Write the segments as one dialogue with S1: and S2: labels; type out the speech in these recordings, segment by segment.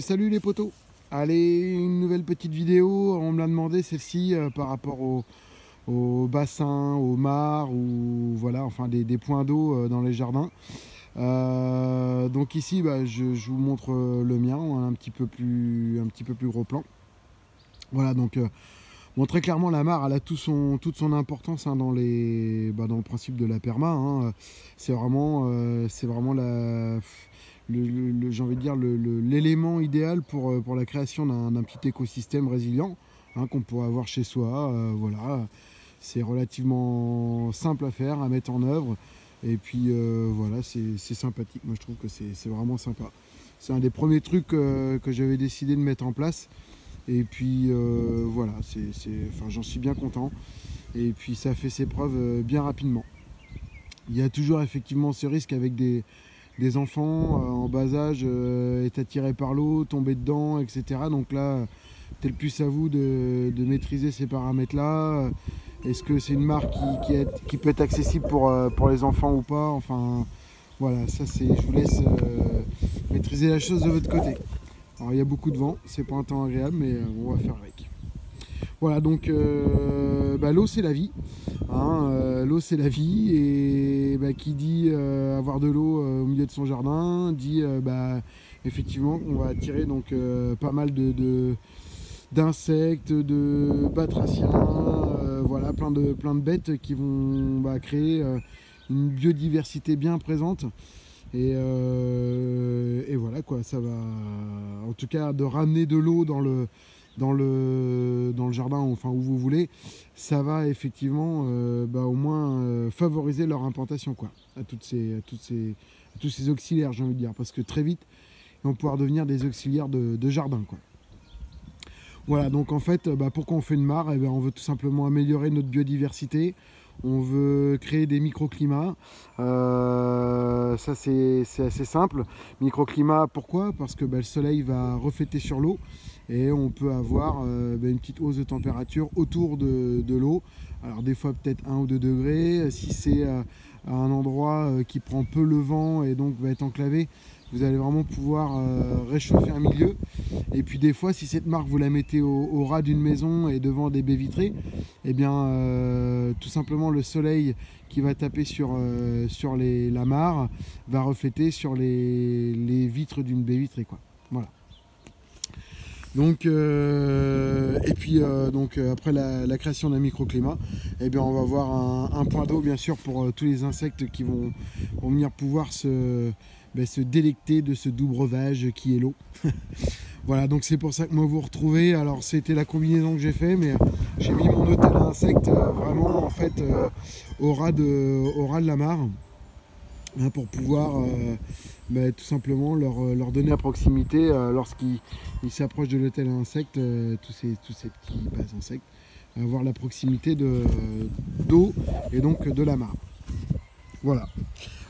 S1: Salut les potos. Allez, une nouvelle petite vidéo. On me l'a demandé celle-ci par rapport au bassin, aux mares ou voilà, enfin des points d'eau dans les jardins. Donc ici, je vous montre le mien, un petit peu plus gros plan. Voilà, donc bon, très clairement la mare, elle a toute son importance dans dans le principe de la perma. C'est vraiment j'ai envie de dire l'élément idéal pour la création d'un petit écosystème résilient qu'on pourrait avoir chez soi. Voilà, c'est relativement simple à faire, à mettre en œuvre. Et puis voilà, c'est sympathique. Moi je trouve que c'est vraiment sympa. C'est un des premiers trucs que j'avais décidé de mettre en place. Et puis voilà, enfin, j'en suis bien content. Et puis ça fait ses preuves bien rapidement. Il y a toujours effectivement ce risque avec des enfants en bas âge, être attirés par l'eau, tomber dedans, etc. Donc là, peut-être plus à vous de maîtriser ces paramètres-là. Est-ce que c'est une marque qui peut être accessible pour les enfants ou pas? Enfin, voilà, ça je vous laisse maîtriser la chose de votre côté. Alors il y a beaucoup de vent, c'est pas un temps agréable, mais on va faire avec. Voilà, donc l'eau c'est la vie. L'eau c'est la vie, et qui dit avoir de l'eau au milieu de son jardin dit effectivement qu'on va attirer donc pas mal d'insectes, de batraciens, voilà, plein de bêtes qui vont créer une biodiversité bien présente. Et voilà quoi, ça va en tout cas de ramener de l'eau dans le jardin, enfin où vous voulez, ça va effectivement au moins favoriser leur implantation quoi, à tous ces auxiliaires, j'ai envie de dire, parce que très vite ils vont pouvoir devenir des auxiliaires de jardin quoi. Voilà, donc en fait, pourquoi on fait une mare? On veut tout simplement améliorer notre biodiversité. On veut créer des microclimats. Ça c'est assez simple. Microclimat, pourquoi? Parce que le soleil va refléter sur l'eau et on peut avoir une petite hausse de température autour de l'eau. Alors des fois peut-être 1 ou 2 degrés. Si c'est à un endroit qui prend peu le vent et donc va être enclavé, vous allez vraiment pouvoir réchauffer un milieu. Et puis des fois, si cette marque vous la mettez au ras d'une maison et devant des baies vitrées, tout simplement le soleil qui va taper sur la mare va refléter sur les vitres d'une baie vitrée quoi. Voilà. Donc après la création d'un microclimat, on va avoir un point d'eau bien sûr pour tous les insectes qui vont venir pouvoir se délecter de ce doux breuvage qui est l'eau. Voilà, donc c'est pour ça que moi vous retrouvez. Alors c'était la combinaison que j'ai fait, mais j'ai mis mon hôtel à insectes vraiment en fait au ras de la mare, pour pouvoir tout simplement leur donner à proximité lorsqu'ils s'approchent de l'hôtel à insectes, tous ces petits insectes, avoir la proximité d'eau et donc de la mare. Voilà.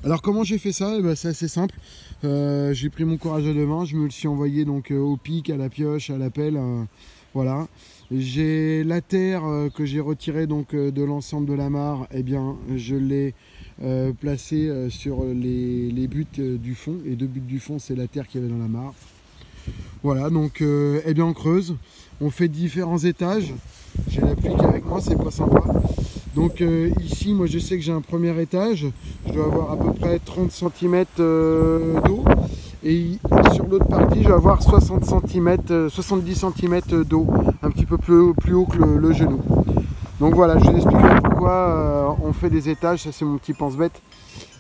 S1: Alors comment j'ai fait ça? C'est assez simple. J'ai pris mon courage à deux mains, je me le suis envoyé donc au pic, à la pioche, à la pelle. Voilà. J'ai la terre que j'ai retirée donc de l'ensemble de la mare. Je l'ai placée sur les buts du fond. Les deux buts du fond, c'est la terre qu'il y avait dans la mare. Voilà, donc on creuse. On fait différents étages. J'ai la pluie qui est avec moi, c'est pas sympa. Donc ici, moi je sais que j'ai un premier étage, je dois avoir à peu près 30 cm d'eau. Et sur l'autre partie, je vais avoir 70 cm d'eau, un petit peu plus haut que le genou. Donc voilà, je vous expliquerai pourquoi on fait des étages, ça c'est mon petit pense-bête,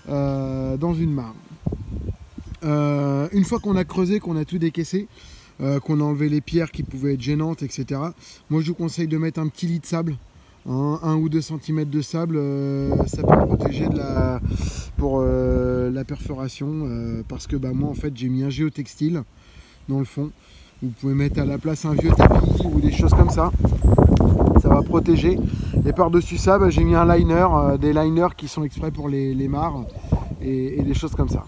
S1: dans une mare. Une fois qu'on a creusé, qu'on a tout décaissé, qu'on a enlevé les pierres qui pouvaient être gênantes, etc. Moi je vous conseille de mettre un petit lit de sable. 1 ou 2 cm de sable, ça peut protéger pour la perforation, parce que moi en fait j'ai mis un géotextile dans le fond. Vous pouvez mettre à la place un vieux tapis ou des choses comme ça, ça va protéger. Et par dessus ça j'ai mis un liner, des liners qui sont exprès pour les mares et des choses comme ça.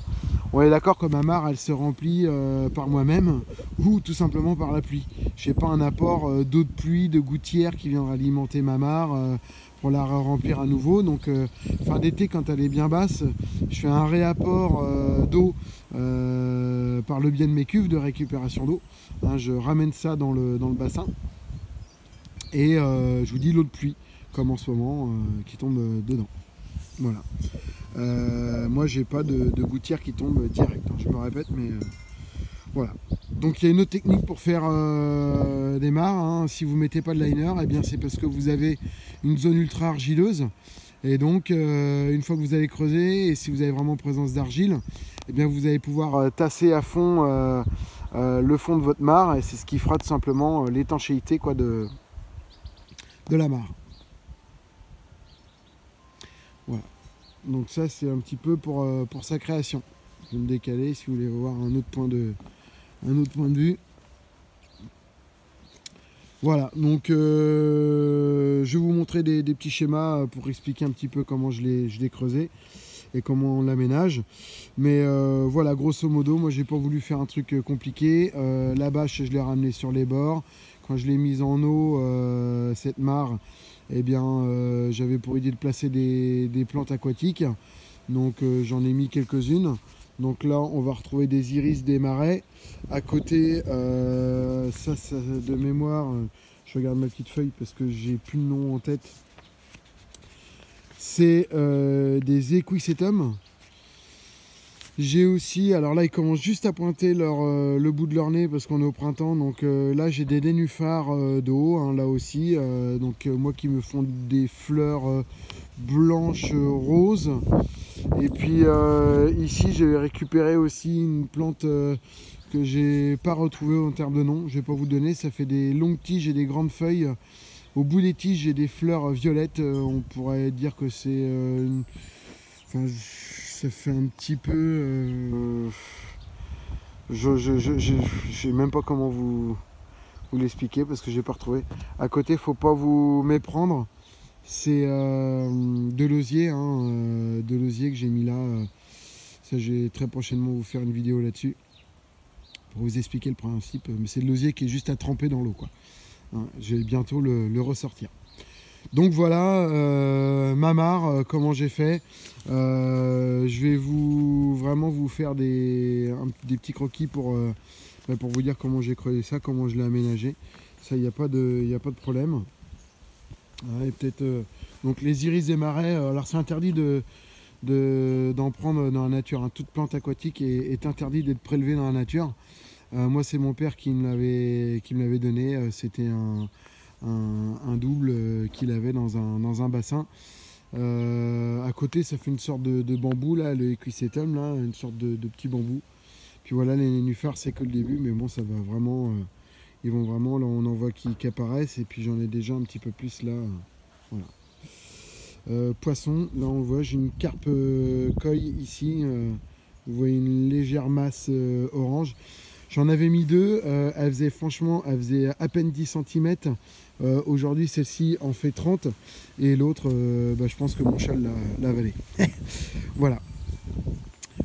S1: On est d'accord que ma mare elle se remplit par moi-même ou tout simplement par la pluie. Je n'ai pas un apport d'eau de pluie, de gouttière qui viendra alimenter ma mare pour la remplir à nouveau. Donc fin d'été, quand elle est bien basse, je fais un réapport d'eau par le biais de mes cuves de récupération d'eau. Hein, je ramène ça dans le bassin et je vous dis l'eau de pluie comme en ce moment qui tombe dedans. Voilà. Moi j'ai pas de gouttière qui tombe direct, hein, je me répète, mais voilà. Donc il y a une autre technique pour faire des mares, hein. Si vous mettez pas de liner, eh bien c'est parce que vous avez une zone ultra argileuse, et donc une fois que vous allez creuser, et si vous avez vraiment présence d'argile, eh bien vous allez pouvoir tasser à fond le fond de votre mare, et c'est ce qui fera tout simplement l'étanchéité quoi de la mare. Voilà. Donc ça c'est un petit peu pour sa création. Je vais me décaler si vous voulez voir un autre point de vue. Voilà, donc je vais vous montrer des petits schémas pour expliquer un petit peu comment je l'ai creusé et comment on l'aménage. Mais voilà, grosso modo, moi j'ai pas voulu faire un truc compliqué. La bâche, je l'ai ramenée sur les bords. Quand je l'ai mise en eau, cette mare, eh bien j'avais pour idée de placer des plantes aquatiques. Donc j'en ai mis quelques-unes. Donc là on va retrouver des iris des marais. À côté, ça de mémoire, je regarde ma petite feuille parce que j'ai plus le nom en tête. C'est des equisetum. J'ai aussi, alors là ils commencent juste à pointer le bout de leur nez parce qu'on est au printemps, donc là j'ai des nénuphars de haut, hein, là aussi, donc moi qui me font des fleurs blanches roses. Et puis ici j'ai récupéré aussi une plante que j'ai pas retrouvée en termes de nom, je vais pas vous le donner, ça fait des longues tiges et des grandes feuilles. Au bout des tiges j'ai des fleurs violettes, on pourrait dire que c'est enfin, ça fait un petit peu je sais même pas comment vous l'expliquer parce que j'ai pas retrouvé. À côté, faut pas vous méprendre, c'est de l'osier, hein, de l'osier que j'ai mis là. Ça, je vais très prochainement vous faire une vidéo là-dessus pour vous expliquer le principe. Mais c'est de l'osier qui est juste à tremper dans l'eau, quoi. Hein, je vais bientôt le ressortir. Donc voilà ma mare, comment j'ai fait. Je vais vraiment vous faire des petits croquis pour vous dire comment j'ai creusé ça, comment je l'ai aménagé. Ça, il n'y a pas de problème. Et peut-être donc les iris des marais, alors c'est interdit d'en prendre dans la nature, hein. Toute plante aquatique est interdite d'être prélevée dans la nature. Moi c'est mon père qui me l'avait donné, c'était un double qu'il avait dans un bassin. À côté ça fait une sorte de bambou là, le equisetum là, une sorte de petit bambou. Puis voilà, les nénuphars c'est que le début, mais bon ça va vraiment, ils vont vraiment, là on en voit qui apparaissent, et puis j'en ai déjà un petit peu plus là, voilà. Poisson, là on voit, j'ai une carpe koi ici, vous voyez une légère masse orange. J'en avais mis deux, elle faisait à peine 10 cm. Aujourd'hui celle-ci en fait 30, et l'autre je pense que mon chat l'a avalé. Voilà.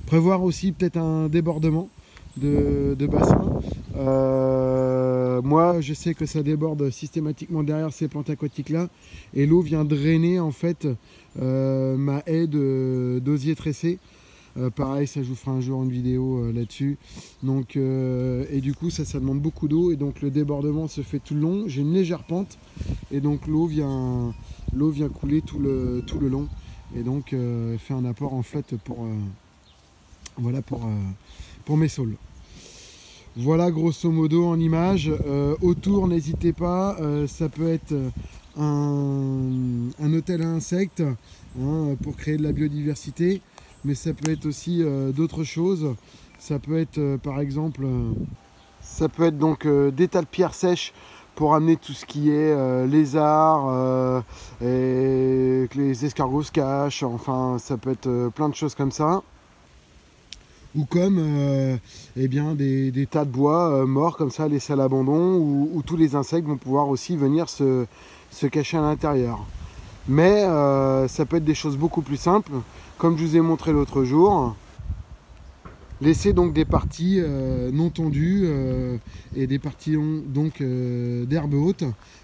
S1: Prévoir aussi peut-être un débordement de bassin. Moi je sais que ça déborde systématiquement derrière ces plantes aquatiques là, et l'eau vient drainer en fait ma haie d'osier tressé. Pareil, ça je vous ferai un jour une vidéo là-dessus. Donc et du coup ça demande beaucoup d'eau, et donc le débordement se fait tout le long. J'ai une légère pente, et donc l'eau vient couler tout le long, et donc fait un apport en flotte voilà pour mes saules. Voilà grosso modo en image. Autour, n'hésitez pas, ça peut être un hôtel à insectes, hein, pour créer de la biodiversité, mais ça peut être aussi d'autres choses. Ça peut être par exemple, ça peut être donc des tas de pierres sèches pour amener tout ce qui est lézards, et que les escargots se cachent, enfin ça peut être plein de choses comme ça. Ou comme eh bien des tas de bois morts comme ça, laissés à l'abandon, où tous les insectes vont pouvoir aussi venir se cacher à l'intérieur. Mais ça peut être des choses beaucoup plus simples, comme je vous ai montré l'autre jour. laisser donc des parties non tondues et des parties donc d'herbe haute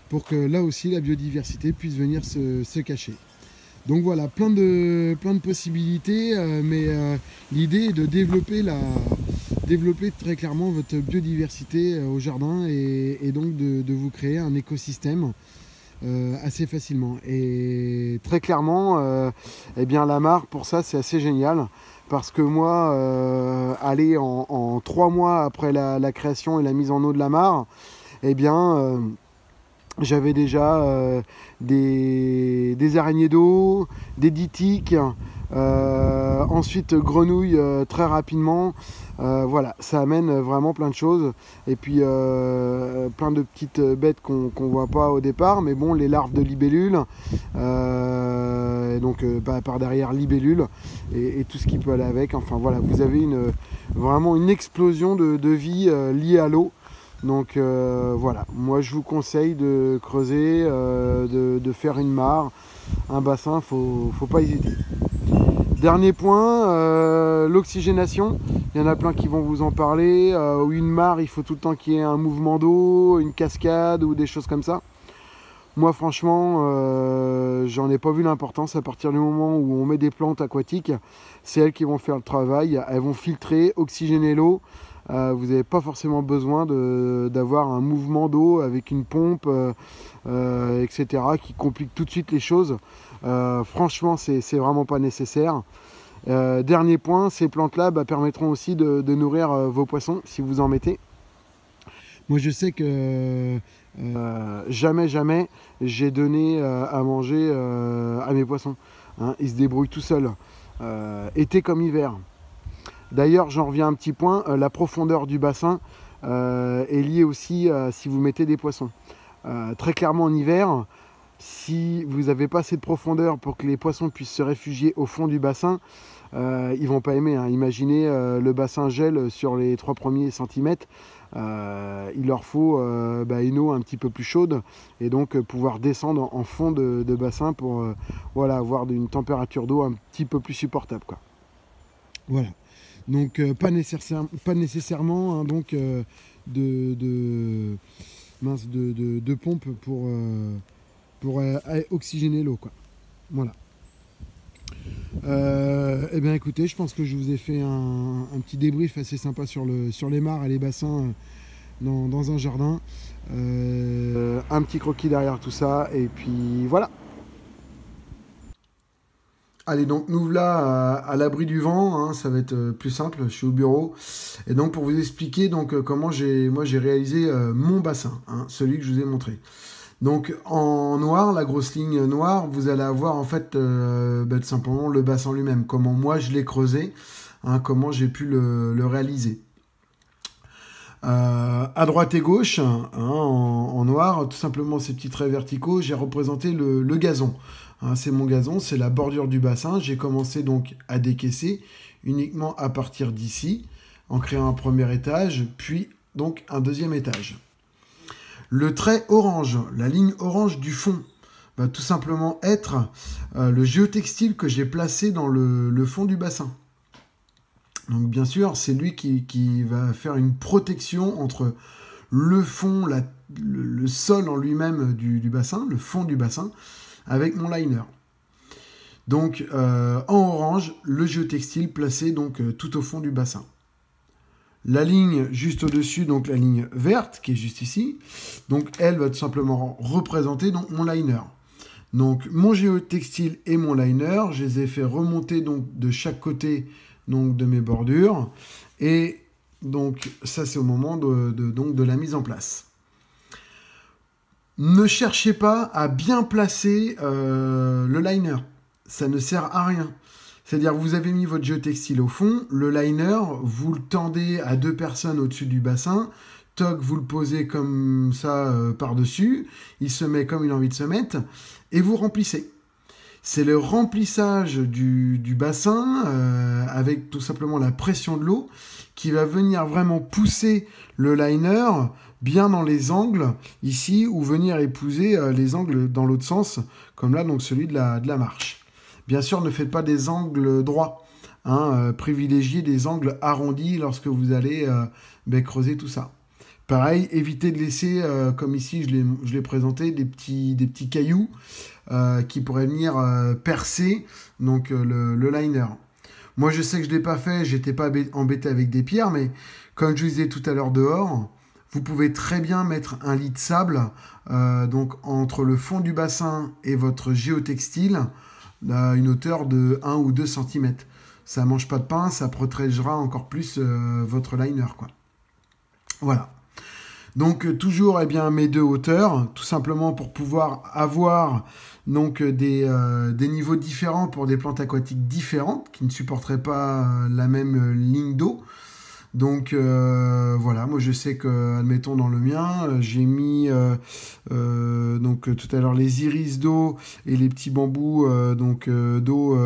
S1: pour que là aussi la biodiversité puisse venir se cacher. Donc voilà, plein de possibilités, mais l'idée est de développer très clairement votre biodiversité au jardin et donc de vous créer un écosystème assez facilement. Et très clairement, eh bien la mare, pour ça, c'est assez génial. Parce que moi, aller en 3 mois après la création et la mise en eau de la mare, eh bien, j'avais déjà des araignées d'eau, des ditiques, ensuite grenouilles très rapidement. Voilà, ça amène vraiment plein de choses. Et puis plein de petites bêtes qu'on voit pas au départ, mais bon, les larves de libellules, donc par derrière libellules et tout ce qui peut aller avec. Enfin voilà, vous avez vraiment une explosion de vie liée à l'eau. Donc voilà, moi je vous conseille de creuser, de faire une mare, un bassin, faut pas hésiter. Dernier point, l'oxygénation. Il y en a plein qui vont vous en parler. Une mare, il faut tout le temps qu'il y ait un mouvement d'eau, une cascade ou des choses comme ça. Moi franchement, j'en ai pas vu l'importance. À partir du moment où on met des plantes aquatiques, c'est elles qui vont faire le travail. Elles vont filtrer, oxygéner l'eau. Vous n'avez pas forcément besoin d'avoir un mouvement d'eau avec une pompe, etc., qui complique tout de suite les choses. Franchement, c'est vraiment pas nécessaire. Dernier point, ces plantes-là permettront aussi de nourrir vos poissons si vous en mettez. Moi, je sais que jamais j'ai donné à manger à mes poissons. Hein, ils se débrouillent tout seuls, été comme hiver. D'ailleurs, j'en reviens à un petit point, la profondeur du bassin est liée aussi si vous mettez des poissons. Très clairement en hiver, si vous n'avez pas assez de profondeur pour que les poissons puissent se réfugier au fond du bassin, ils ne vont pas aimer. Hein. Imaginez le bassin gèle sur les 3 premiers centimètres. Il leur faut une eau un petit peu plus chaude et donc pouvoir descendre en fond de bassin pour voilà, avoir une température d'eau un petit peu plus supportable, quoi. Voilà. Donc pas nécessairement hein, donc, de pompe pour oxygéner l'eau, quoi. Voilà. Eh bien écoutez, je pense que je vous ai fait un petit débrief assez sympa sur les mares et les bassins dans un jardin. Un petit croquis derrière tout ça, et puis voilà. Allez, donc nous voilà à l'abri du vent, hein, ça va être plus simple, je suis au bureau. Et donc pour vous expliquer donc, comment j'ai réalisé mon bassin, hein, celui que je vous ai montré. Donc en noir, la grosse ligne noire, vous allez avoir en fait tout simplement le bassin lui-même, comment moi je l'ai creusé, hein, comment j'ai pu le réaliser. À droite et gauche, hein, en noir, tout simplement ces petits traits verticaux, j'ai représenté le gazon. Hein, c'est mon gazon, c'est la bordure du bassin. J'ai commencé donc à décaisser uniquement à partir d'ici, en créant un premier étage, puis donc un deuxième étage. Le trait orange, la ligne orange du fond, va tout simplement être le géotextile que j'ai placé dans le fond du bassin. Donc bien sûr, c'est lui qui va faire une protection entre le fond, le sol en lui-même du bassin, le fond du bassin, avec mon liner. Donc en orange, le géotextile placé donc tout au fond du bassin. La ligne juste au-dessus, donc la ligne verte qui est juste ici, donc elle va tout simplement représenter donc mon liner. Donc mon géotextile et mon liner, je les ai fait remonter donc de chaque côté donc de mes bordures, et donc ça c'est au moment de la mise en place. Ne cherchez pas à bien placer le liner, ça ne sert à rien. C'est-à-dire vous avez mis votre géotextile au fond, le liner, vous le tendez à 2 personnes au-dessus du bassin, toc, vous le posez comme ça par-dessus, il se met comme il a envie de se mettre, et vous remplissez. C'est le remplissage du bassin avec tout simplement la pression de l'eau qui va venir vraiment pousser le liner bien dans les angles ici, ou venir épouser les angles dans l'autre sens, comme là donc celui de la marche. Bien sûr, ne faites pas des angles droits. hein, privilégiez des angles arrondis lorsque vous allez creuser tout ça. Pareil, évitez de laisser, comme ici je l'ai présenté, des petits cailloux qui pourraient venir percer donc, le liner. Moi, je sais que je ne l'ai pas fait, j'étais pas embêté avec des pierres, mais comme je vous disais tout à l'heure dehors, vous pouvez très bien mettre un lit de sable donc entre le fond du bassin et votre géotextile à une hauteur de 1 ou 2 cm. Ça ne mange pas de pain, ça protégera encore plus votre liner, quoi. Voilà. Donc toujours mes 2 hauteurs, tout simplement pour pouvoir avoir donc, des niveaux différents pour des plantes aquatiques différentes qui ne supporteraient pas la même ligne d'eau. Donc voilà, moi je sais que, admettons dans le mien, j'ai mis donc tout à l'heure les iris d'eau et les petits bambous d'eau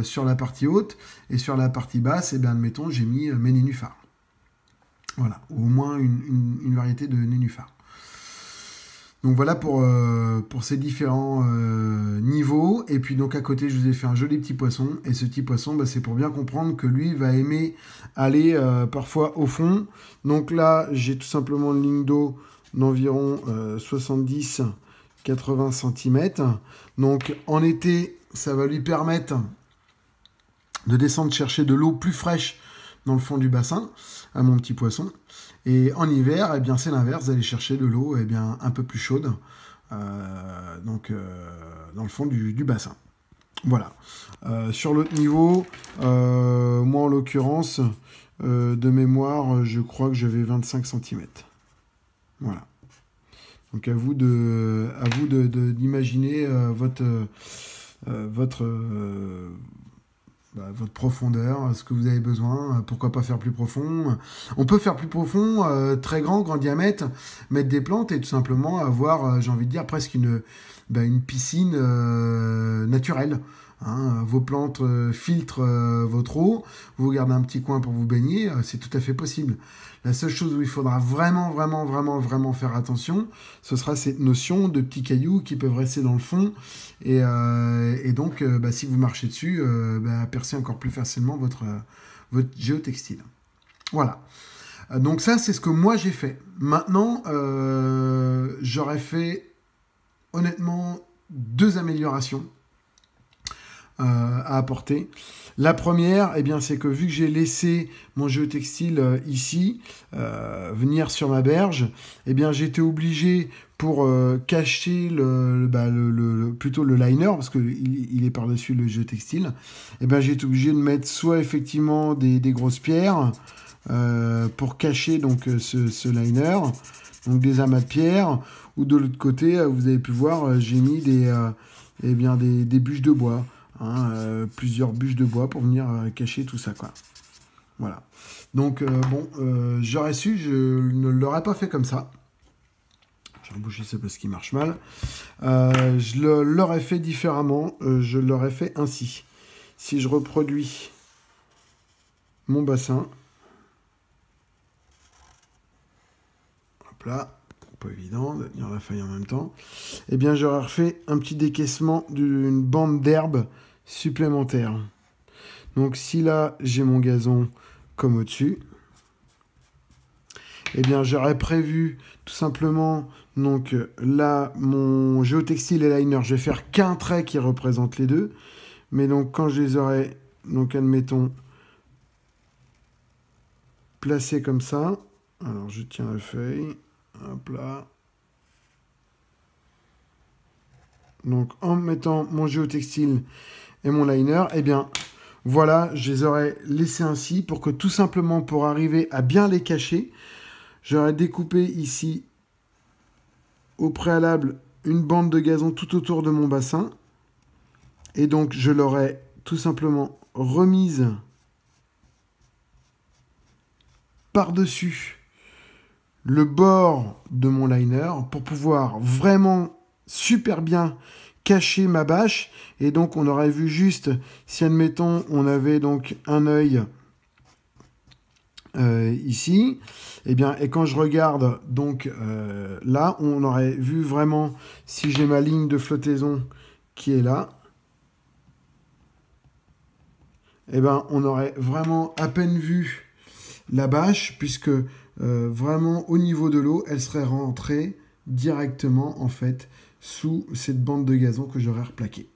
S1: sur la partie haute, et sur la partie basse, admettons, j'ai mis mes nénuphars. Voilà, ou au moins une variété de nénuphars. Donc voilà pour ces différents niveaux. Et puis donc à côté, je vous ai fait un joli petit poisson. Et ce petit poisson, c'est pour bien comprendre que lui va aimer aller parfois au fond. Donc là, j'ai tout simplement une ligne d'eau d'environ 70-80 cm. Donc en été, ça va lui permettre de descendre chercher de l'eau plus fraîche dans le fond du bassin à mon petit poisson. Et en hiver, c'est l'inverse, d'aller chercher de l'eau un peu plus chaude dans le fond du bassin. Voilà. Sur l'autre niveau, moi en l'occurrence, de mémoire, je crois que j'avais 25 cm. Voilà. Donc à vous d'imaginer votre profondeur, ce que vous avez besoin, pourquoi pas faire plus profond. On peut faire plus profond, très grand diamètre, mettre des plantes et tout simplement avoir, j'ai envie de dire, presque une piscine naturelle. Hein. Vos plantes filtrent votre eau, vous gardez un petit coin pour vous baigner, c'est tout à fait possible. La seule chose où il faudra vraiment faire attention, ce sera cette notion de petits cailloux qui peuvent rester dans le fond et donc si vous marchez dessus, percer encore plus facilement votre géotextile. Voilà. Donc ça, c'est ce que moi j'ai fait. Maintenant, j'aurais fait honnêtement 2 améliorations à apporter. La première, c'est que vu que j'ai laissé mon géotextile ici, venir sur ma berge, j'ai été obligé pour cacher plutôt le liner, parce qu'il est par-dessus le géotextile, j'ai été obligé de mettre soit effectivement des grosses pierres pour cacher donc ce liner, donc des amas de pierres, ou de l'autre côté, vous avez pu voir, j'ai mis des bûches de bois. Plusieurs bûches de bois pour venir cacher tout ça, quoi. Voilà. Donc, j'aurais su, je ne l'aurais pas fait comme ça. J'ai rebouché ça parce qu'il marche mal. Je l'aurais fait différemment. Je l'aurais fait ainsi. Si je reproduis mon bassin. Hop là. Pas évident de tenir la feuille en même temps. J'aurais refait un petit décaissement d'une bande d'herbe supplémentaire. Donc si là j'ai mon gazon comme au-dessus, j'aurais prévu tout simplement donc là mon géotextile et liner, je vais faire qu'un trait qui représente les deux, mais donc quand je les aurai donc admettons placés comme ça, alors je tiens la feuille, hop là. Donc en mettant mon géotextile et mon liner, voilà, je les aurais laissés ainsi pour que tout simplement pour arriver à bien les cacher, j'aurais découpé ici au préalable une bande de gazon tout autour de mon bassin et donc je l'aurais tout simplement remise par-dessus le bord de mon liner pour pouvoir vraiment super bien cacher ma bâche. Et donc on aurait vu juste si admettons on avait donc un œil ici, et quand je regarde donc là on aurait vu vraiment si j'ai ma ligne de flottaison qui est là, eh ben, on aurait vraiment à peine vu la bâche, puisque vraiment au niveau de l'eau, elle serait rentrée directement en fait sous cette bande de gazon que j'aurais replaquée.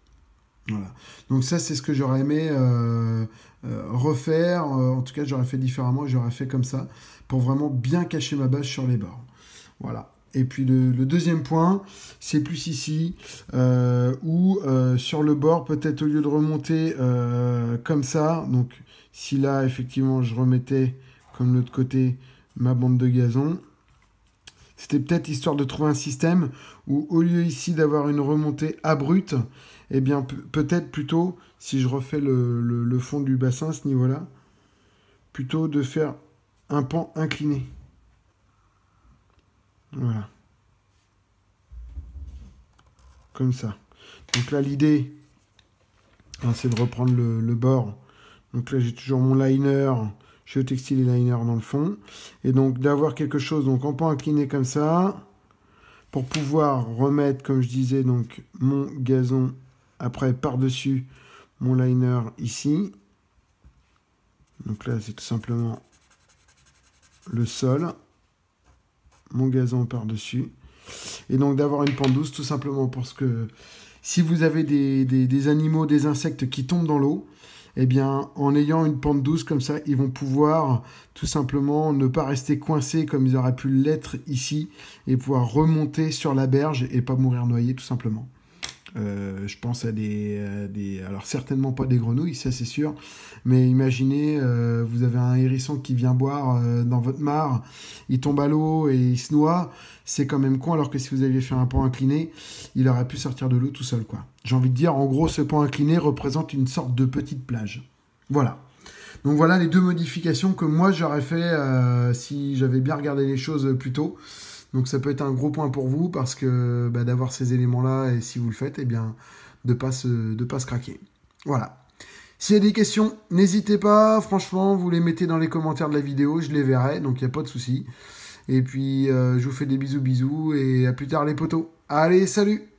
S1: Voilà. Donc ça, c'est ce que j'aurais aimé refaire. En tout cas, j'aurais fait différemment. J'aurais fait comme ça pour vraiment bien cacher ma bâche sur les bords. Voilà. Et puis le deuxième point, c'est plus ici, où sur le bord, peut-être au lieu de remonter comme ça, donc si là, effectivement, je remettais comme l'autre côté ma bande de gazon, c'était peut-être histoire de trouver un système où au lieu ici d'avoir une remontée abrupte, eh bien peut-être plutôt, si je refais le fond du bassin à ce niveau-là, plutôt de faire un pan incliné. Voilà. Comme ça. Donc là, l'idée, hein, c'est de reprendre le bord. Donc là, j'ai toujours mon liner, géotextile et liner dans le fond. Et donc d'avoir quelque chose donc en pan incliné comme ça, pour pouvoir remettre, comme je disais, donc mon gazon après par-dessus mon liner ici. Donc là, c'est tout simplement le sol, mon gazon par-dessus. Et donc d'avoir une pente douce, tout simplement parce que si vous avez des animaux, des insectes qui tombent dans l'eau, eh bien, en ayant une pente douce comme ça, ils vont pouvoir tout simplement ne pas rester coincés comme ils auraient pu l'être ici et pouvoir remonter sur la berge et pas mourir noyés, tout simplement. Je pense à alors certainement pas des grenouilles, ça c'est sûr, mais imaginez, vous avez un hérisson qui vient boire dans votre mare, il tombe à l'eau et il se noie, c'est quand même con, alors que si vous aviez fait un pan incliné, il aurait pu sortir de l'eau tout seul, quoi. J'ai envie de dire, en gros, ce pan incliné représente une sorte de petite plage. Voilà. Donc voilà les deux modifications que moi j'aurais fait si j'avais bien regardé les choses plus tôt. Donc ça peut être un gros point pour vous parce que d'avoir ces éléments-là et si vous le faites, eh bien de pas se craquer. Voilà. S'il y a des questions, n'hésitez pas. Franchement, vous les mettez dans les commentaires de la vidéo, je les verrai, donc il n'y a pas de souci. Et puis je vous fais des bisous et à plus tard les potos. Allez, salut!